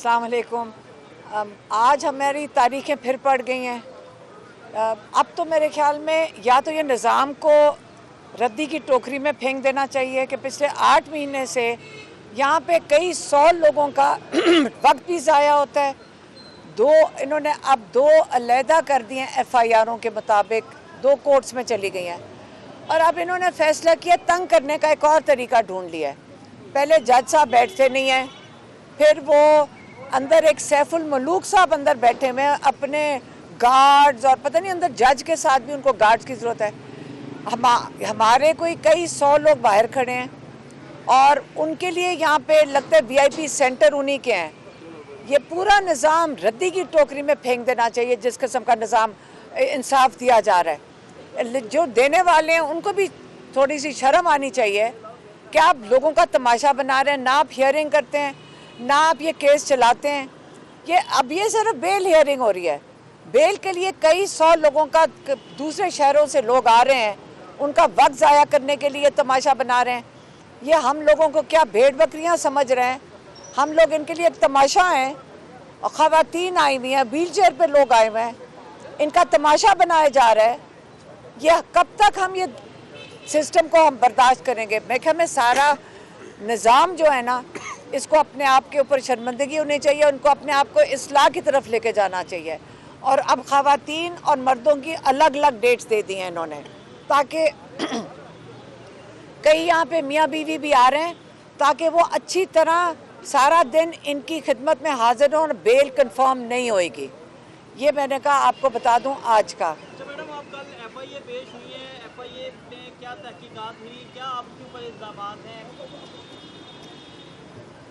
अस्सलाम वालेकुम। आज हमारी तारीखें फिर पड़ गई हैं। अब तो मेरे ख्याल में या तो ये निज़ाम को रद्दी की टोकरी में फेंक देना चाहिए कि पिछले 8 महीने से यहाँ पे कई 100 लोगों का वक्त भी ज़ाया होता है। इन्होंने अब 2 अलहदा कर दिए FIRों के मुताबिक, 2 कोर्ट्स में चली गई हैं और अब इन्होंने फैसला किया तंग करने का एक और तरीका ढूंढ लिया है। पहले जज साहब बैठते नहीं हैं, फिर वो अंदर एक सैफुल मलूक साहब अंदर बैठे हुए हैं अपने गार्ड्स, और पता नहीं अंदर जज के साथ भी उनको गार्ड्स की ज़रूरत है। हमारे कोई कई 100 लोग बाहर खड़े हैं और उनके लिए यहाँ पे लगता है VIP सेंटर उन्हीं के हैं। ये पूरा निज़ाम रद्दी की टोकरी में फेंक देना चाहिए। जिस किस्म का निज़ाम इंसाफ दिया जा रहा है, जो देने वाले हैं उनको भी थोड़ी सी शर्म आनी चाहिए कि आप लोगों का तमाशा बना रहे हैं। ना आप हियरिंग करते हैं, ना आप ये केस चलाते हैं। ये सिर्फ बेल हियरिंग हो रही है। बेल के लिए कई 100 लोगों का दूसरे शहरों से लोग आ रहे हैं, उनका वक्त ज़ाया करने के लिए तमाशा बना रहे हैं। ये हम लोगों को क्या भेड़ बकरियां समझ रहे हैं? हम लोग इनके लिए एक तमाशा हैं। और ख़वातीन आई हुई हैं, व्हील चेयर पर लोग आए हुए हैं, इनका तमाशा बनाया जा रहा है। यह कब तक हम ये सिस्टम को हम बर्दाश्त करेंगे? मैं क्या, हमें सारा निज़ाम जो है ना, इसको अपने आप के ऊपर शर्मिंदगी होनी चाहिए, उनको अपने आप को इस्लाह की तरफ लेके जाना चाहिए। और अब ख़वातीन और मर्दों की अलग अलग डेट्स दे दी हैं इन्होंने, ताकि कई यहाँ पे मियाँ बीवी भी आ रहे हैं, ताकि वो अच्छी तरह सारा दिन इनकी खिदमत में हाजिर हों और बेल कंफर्म नहीं होएगी। ये मैंने कहा आपको बता दूं आज का। अच्छा मैडम, आप कल FIA पेश हुई है, FIA में क्या तहकीकात हुई, क्या आपके ऊपर इल्ज़ामात हैं?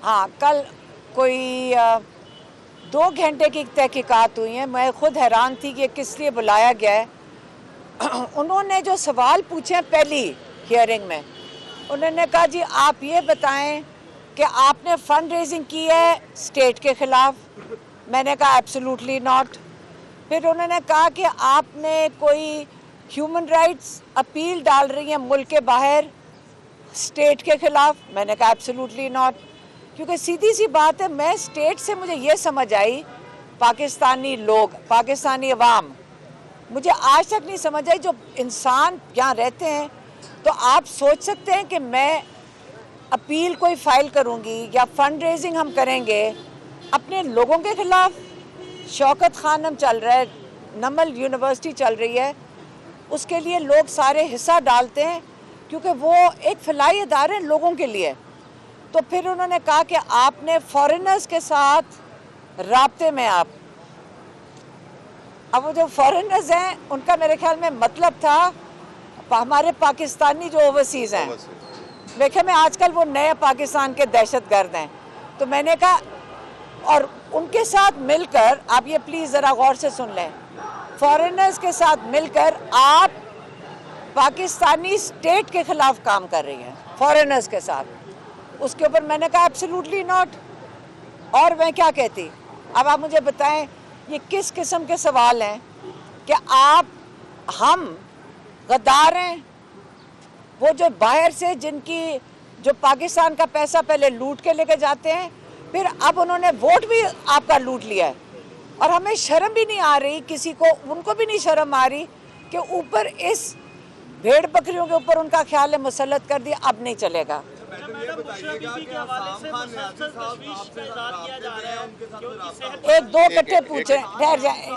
हाँ, कल कोई 2 घंटे की तहकीकात हुई हैं। मैं खुद हैरान थी कि किस लिए बुलाया गया है। उन्होंने जो सवाल पूछे हैं पहली हियरिंग में, उन्होंने कहा जी आप ये बताएं कि आपने फंड रेजिंग की है स्टेट के ख़िलाफ़। मैंने कहा एब्सोल्युटली नॉट। फिर उन्होंने कहा कि आपने कोई ह्यूमन राइट्स अपील डाल रही हैं मुल्क के बाहर स्टेट के ख़िलाफ़। मैंने कहा एब्सोल्युटली नॉट, क्योंकि सीधी सी बात है, मैं स्टेट से मुझे ये समझ आई, पाकिस्तानी लोग, पाकिस्तानी अवाम, मुझे आज तक नहीं समझ आई। जो इंसान यहाँ रहते हैं, तो आप सोच सकते हैं कि मैं अपील कोई फ़ाइल करूँगी या फंड रेजिंग हम करेंगे अपने लोगों के ख़िलाफ़? शौकत खानम चल रहा है, नमल यूनिवर्सिटी चल रही है, उसके लिए लोग सारे हिस्सा डालते हैं क्योंकि वो एक फलाई इदारे हैं लोगों के लिए। तो फिर उन्होंने कहा कि आपने फॉरेनर्स के साथ राब्ते में आप, अब वो जो फॉरेनर्स हैं उनका मेरे ख्याल में मतलब था हमारे पाकिस्तानी जो ओवरसीज़ हैं। देखिए, मैं आजकल वो नए पाकिस्तान के दहशतगर्द हैं। तो मैंने कहा, और उनके साथ मिलकर, आप ये प्लीज़ ज़रा गौर से सुन लें, फॉरेनर्स के साथ मिलकर आप पाकिस्तानी स्टेट के ख़िलाफ़ काम कर रही हैं, फॉरेनर्स के साथ। उसके ऊपर मैंने कहा एब्सोल्युटली नॉट। और मैं क्या कहती? अब आप मुझे बताएं, ये किस किस्म के सवाल हैं कि हम गद्दार हैं? वो जो बाहर से जो पाकिस्तान का पैसा पहले लूट के लेके जाते हैं, फिर अब उन्होंने वोट भी आपका लूट लिया है। और हमें शर्म भी नहीं आ रही, किसी को, उनको भी नहीं शर्म आ रही कि ऊपर इस भेड़ बकरियों के ऊपर उनका ख्याल है मुसल्लत कर दिया, अब नहीं चलेगा। एक दो कट्टे पूछे, ठहर जाए।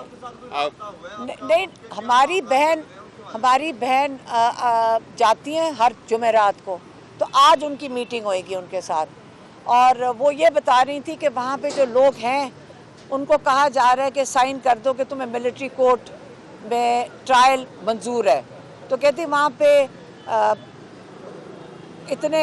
नहीं, हमारी बहन जाती हैं हर जुमेरात को, तो आज उनकी मीटिंग होएगी उनके साथ, और वो ये बता रही थी कि वहाँ पे जो लोग हैं उनको कहा जा रहा है कि साइन कर दो कि तुम्हें मिलिट्री कोर्ट में ट्रायल मंजूर है। तो कहती वहाँ पे इतने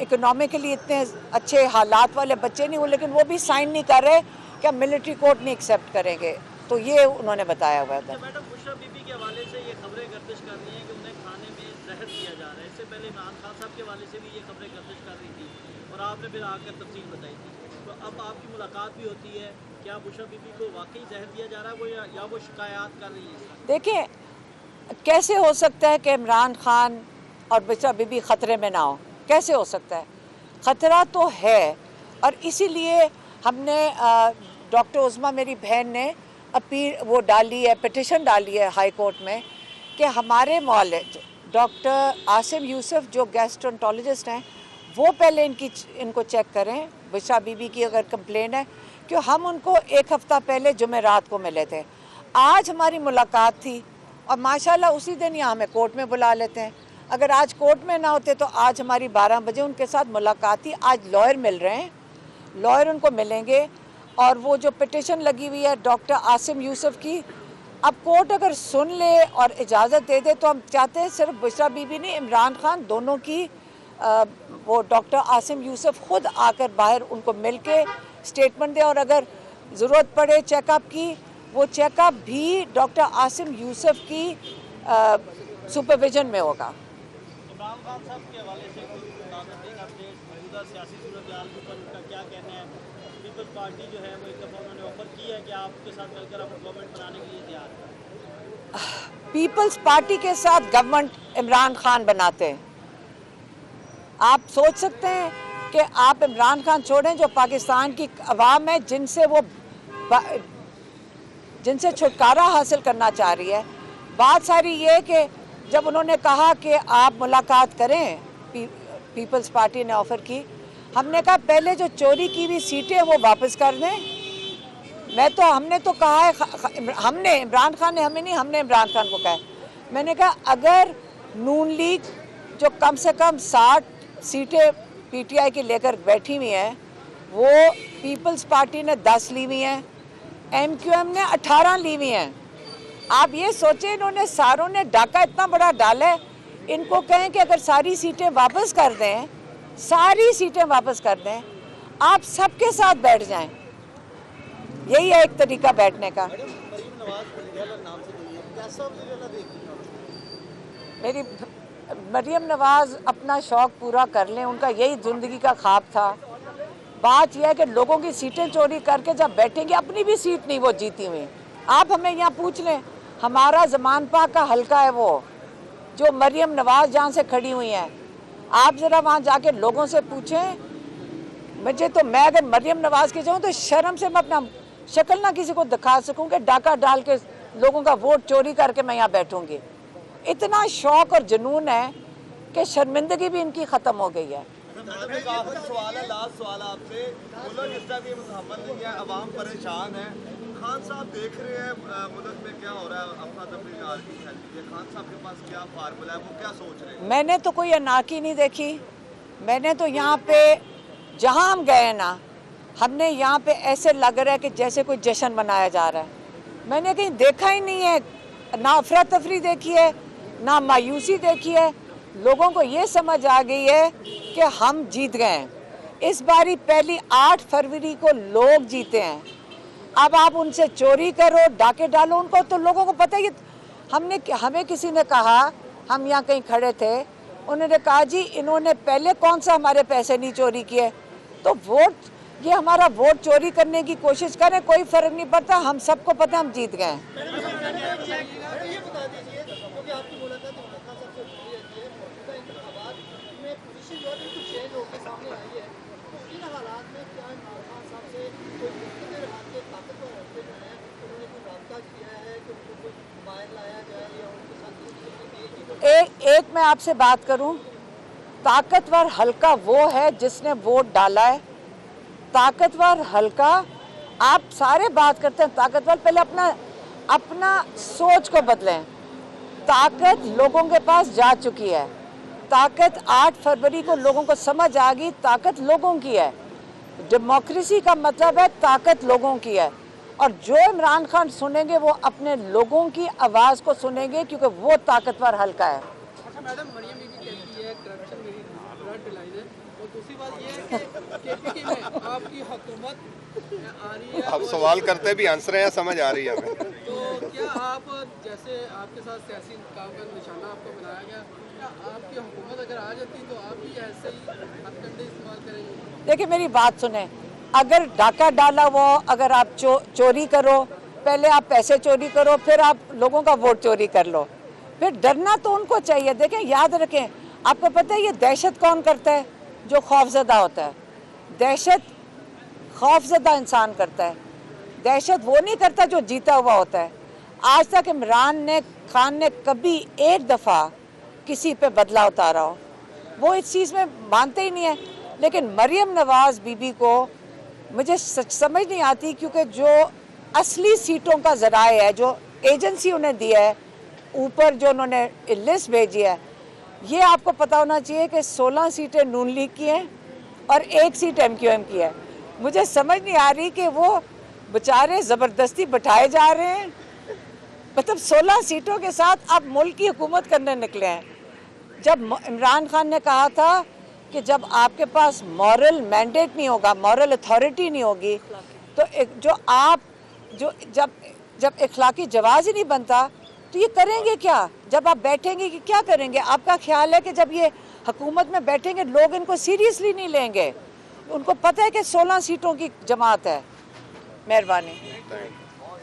इकोनॉमिकली इतने अच्छे हालात वाले बच्चे नहीं हुए, लेकिन वो भी साइन नहीं कर रहे कि हम मिलिट्री कोर्ट नहीं एक्सेप्ट करेंगे। तो ये उन्होंने बताया हुआ था। मैडम, बुशरा बीबी के हवाले से ये खबरें गर्दिश कर रही हैं कि उन्हें खाने में जहर दिया जा रहा है। इससे पहले इमरान खान साहब के हवाले से भी ये खबरें गर्दिश कर रही थी और आपने फिर आकर तफसील बताई थी। तो अब आपकी मुलाकात भी होती है, क्या बुशरा बीबी को वाकई जहर दिया जा रहा है, वो या वो शिकायत कर रही है? देखिए, कैसे हो सकता है कि इमरान खान और बुशरा बीबी ख़तरे में ना हो? कैसे हो सकता है? ख़तरा तो है, और इसीलिए हमने डॉक्टर उस्मा मेरी बहन ने अपील वो डाली है, पिटिशन डाली है हाई कोर्ट में कि हमारे मौलिक डॉक्टर आसिम यूसुफ जो गैस्ट्रोंटोलॉजिस्ट हैं वो पहले इनको चेक करें, बुशरा बीबी की अगर कंप्लेन है, क्यों हम उनको एक हफ़्ता पहले जुमेरात को मिले थे। आज हमारी मुलाकात थी और माशाल्लाह उसी दिन यहाँ हमें कोर्ट में बुला लेते हैं। अगर आज कोर्ट में ना होते तो आज हमारी 12 बजे उनके साथ मुलाकात थी। आज लॉयर मिल रहे हैं, लॉयर उनको मिलेंगे और वो जो पिटिशन लगी हुई है डॉक्टर आसिम यूसुफ की, अब कोर्ट अगर सुन ले और इजाज़त दे दे तो हम चाहते हैं सिर्फ बुशरा बीबी नहीं, इमरान खान दोनों की वो डॉक्टर आसिम यूसुफ खुद आकर बाहर उनको मिल के स्टेटमेंट दे और अगर ज़रूरत पड़े चेकअप की, वो चेकअप भी डॉक्टर आसिम यूसुफ की सुपरविजन में होगा। इमरान खान साहब के हवाले से कोई ताज़ा अपडेट, मौजूदा सियासी सूरत-ए-हाल के ऊपर उनका क्या कहना है? पीपल्स पार्टी जो है वो एक दफ़ा उन्होंने ऑफर की है कि आपके साथ मिलकर हम गवर्नमेंट बनाने के लिए तैयार हैं। पीपल्स पार्टी के साथ गवर्नमेंट इमरान खान बनाते हैं। आप सोच सकते हैं कि आप इमरान खान छोड़ें जो पाकिस्तान की अवाम है जिनसे छुटकारा हासिल करना चाह रही है। बात सारी ये कि जब उन्होंने कहा कि आप मुलाकात करें, पीपल्स पार्टी ने ऑफ़र की, हमने कहा पहले जो चोरी की हुई सीटें वो वापस कर दें। हमने तो कहा है, हमने इमरान खान ने हमें नहीं, हमने इमरान खान को कहा है। मैंने कहा अगर नून लीग जो कम से कम 60 सीटें पीटीआई की लेकर बैठी हुई हैं, वो पीपल्स पार्टी ने 10 ली हुई हैं, एमक्यूएम ने 18 ली हुई हैं। आप ये सोचें, इन्होंने सारों ने डाका इतना बड़ा डाला है, इनको कहें कि अगर सारी सीटें वापस कर दें, सारी सीटें वापस कर दें, आप सबके साथ बैठ जाएं। यही है एक तरीका बैठने का। मेरी मरीम नवाज़ अपना शौक़ पूरा कर लें, उनका यही ज़िंदगी का ख्वाब था। बात यह है कि लोगों की सीटें चोरी करके जब बैठेंगे, अपनी भी सीट नहीं वो जीती हुई। आप हमें यहाँ पूछ लें, हमारा ज़मान पाक का हल्का है वो जो मरीम नवाज़ जहाँ से खड़ी हुई हैं, आप ज़रा वहाँ जाके लोगों से पूछें। मैं अगर मरीम नवाज़ के जाऊँ तो शर्म से मैं अपना शक्ल ना किसी को दिखा सकूँ कि डाका डाल के लोगों का वोट चोरी करके मैं यहाँ बैठूँगी। इतना शौक़ और जुनून है कि शर्मिंदगी भी इनकी ख़त्म हो गई है। सवाल है, लास्ट सवाल आपसे, मुल्क इस टाइम ये मुतहम्मल नहीं है, अवाम परेशान है। खान साहब देख रहे हैं मुल्क में क्या हो रहा है, अफरा तफरी में आर्मी फैलती है, खान साहब के पास क्या फार्मूला है, वो क्या सोच रहे हैं? मैंने तो कोई अनाकी नहीं देखी। मैंने तो यहाँ पे जहाँ हम गए ना, हमने यहाँ पे ऐसे लग रहा है कि जैसे कोई जश्न मनाया जा रहा है। मैंने कहीं देखा ही नहीं है, ना अफरा तफरी देखी है, ना मायूसी देखी है। लोगों को ये समझ आ गई है कि हम जीत गए हैं। इस बारी पहली 8 फरवरी को लोग जीते हैं। अब आप उनसे चोरी करो, डाके डालो, उनको तो लोगों को पता ही। हमें किसी ने कहा, हम यहाँ कहीं खड़े थे, उन्होंने कहा जी इन्होंने पहले कौन सा हमारे पैसे नहीं चोरी किए। तो वोट, ये हमारा वोट चोरी करने की कोशिश करें, कोई फ़र्क नहीं पड़ता, हम सबको पता हम जीत गए हैं। एक मैं आपसे बात करूं, ताकतवर हल्का वो है जिसने वोट डाला है। ताकतवर हल्का, आप सारे बात करते हैं ताकतवर, पहले अपना सोच को बदलें। ताकत लोगों के पास जा चुकी है। ताकत 8 फरवरी को लोगों को समझ आ गई, ताकत लोगों की है। डेमोक्रेसी का मतलब है ताकत लोगों की है, और जो इमरान खान सुनेंगे वो अपने लोगों की आवाज़ को सुनेंगे, क्योंकि वो ताकतवर हल्का है। अच्छा मैडम, मरियम बीबी कहती है करप्शन मेरी ब्लड लाइन है, और दूसरी बात ये है कि केपीके में आपकी हुकूमत आ रही है। आप सवाल करते भी आंसर हैं, समझ आ रही है हमें। तो क्या आप, जैसे आपके साथ सियासी काम का निशाना आपको बनाया गया, क्या आपकी हुकूमत अगर आ जाती तो आप भी ऐसे ही हथकंडे इस्तेमाल करेंगे? देखिए मेरी बात सुने, अगर डाका डाला हुआ, अगर आप चोरी करो, पहले आप पैसे चोरी करो, फिर आप लोगों का वोट चोरी कर लो, फिर डरना तो उनको चाहिए। देखें, याद रखें, आपको पता है ये दहशत कौन करता है? जो खौफजदा होता है। दहशत खौफजदा इंसान करता है, दहशत वो नहीं करता जो जीता हुआ होता है। आज तक इमरान खान ने कभी एक दफ़ा किसी पे बदला उतारा हो, वो इस चीज़ में मानते ही नहीं है। लेकिन मरियम नवाज़ बीबी को मुझे समझ नहीं आती, क्योंकि जो असली सीटों का ज़राए है, जो एजेंसी उन्हें दी है, ऊपर जो उन्होंने लिस्ट भेजी है, ये आपको पता होना चाहिए कि 16 सीटें नून लीग की हैं और 1 सीट MQM की है। मुझे समझ नहीं आ रही कि वो बेचारे ज़बरदस्ती बैठाए जा रहे हैं, मतलब 16 सीटों के साथ आप मुल्क की हुकूमत करने निकले हैं। जब इमरान खान ने कहा था कि जब आपके पास मॉरल मैंडेट नहीं होगा, मॉरल अथॉरिटी नहीं होगी, तो जब इखलाकी जवाज़ ही नहीं बनता तो ये करेंगे क्या? जब आप बैठेंगे कि क्या करेंगे? आपका ख्याल है कि जब ये हुकूमत में बैठेंगे लोग इनको सीरियसली नहीं लेंगे? उनको पता है कि 16 सीटों की जमात है। मेहरबानी।